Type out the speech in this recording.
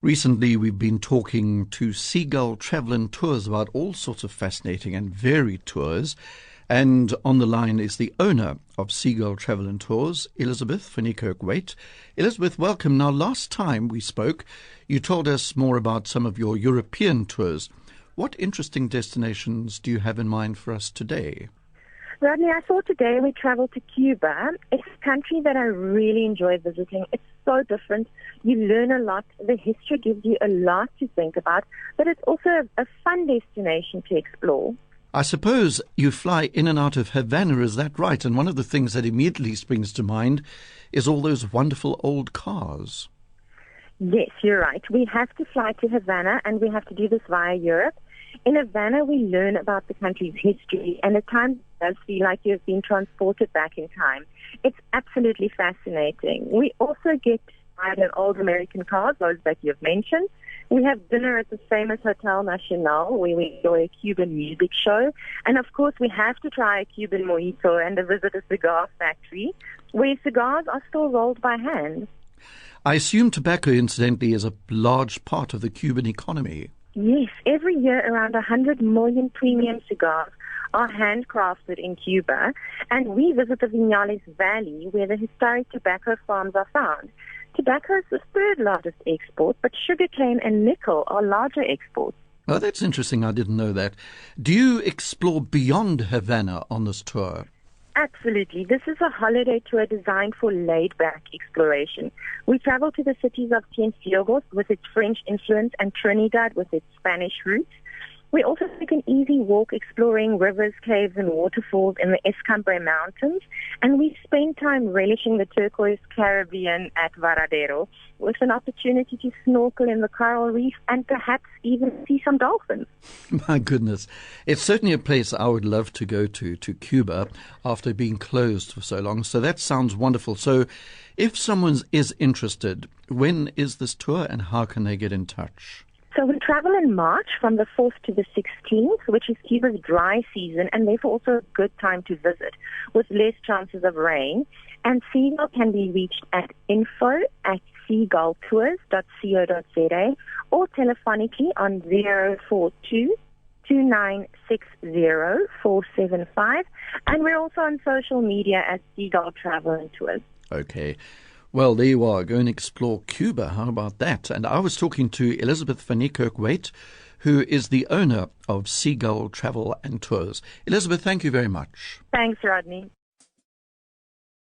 Recently, we've been talking to Seagull Travel and Tours about all sorts of fascinating and varied tours. And on the line is the owner of Seagull Travel and Tours, Elizabeth van Niekerk-Waite. Elizabeth, welcome. Now, last time we spoke, you told us more about some of your European tours. What interesting destinations do you have in mind for us today? Rodney, I thought today we travel to Cuba. It's a country that I really enjoy visiting. It's so different. You learn a lot. The history gives you a lot to think about, but it's also a fun destination to explore. I suppose you fly in and out of Havana, is that right? And one of the things that immediately springs to mind is all those wonderful old cars. Yes, you're right. We have to fly to Havana, and we have to do this via Europe. In Havana, we learn about the country's history, and at times it does feel like you've been transported back in time. It's absolutely fascinating. We also get to ride in old American cars, those that you've mentioned. We have dinner at the famous Hotel Nacional, where we enjoy a Cuban music show. And of course, we have to try a Cuban mojito and visit a cigar factory, where cigars are still rolled by hand. I assume tobacco, incidentally, is a large part of the Cuban economy. Yes, every year around 100 million premium cigars are handcrafted in Cuba, and we visit the Vinales Valley where the historic tobacco farms are found. Tobacco is the third largest export, but sugarcane and nickel are larger exports. Oh, that's interesting. I didn't know that. Do you explore beyond Havana on this tour? Absolutely. This is a holiday tour designed for laid-back exploration. We travel to the cities of Cienfuegos with its French influence and Trinidad with its Spanish roots. We also take an easy walk exploring rivers, caves, and waterfalls in the Escambre Mountains, and we spend time relishing the turquoise Caribbean at Varadero with an opportunity to snorkel in the coral reef and perhaps even see some dolphins. My goodness. It's certainly a place I would love to go to Cuba, after being closed for so long. So that sounds wonderful. So if someone is interested, when is this tour and how can they get in touch? So we travel in March from the 4th to the 16th, which is Cuba's dry season and therefore also a good time to visit with less chances of rain. And Seagull can be reached at info@seagulltours.co.za or telephonically on 042-2960-475. And we're also on social media at Seagull Travel and Tours. Okay. Well, there you are. Go and explore Cuba. How about that? And I was talking to Elizabeth van Niekerk-Waite, who is the owner of Seagull Travel and Tours. Elizabeth, thank you very much. Thanks, Rodney.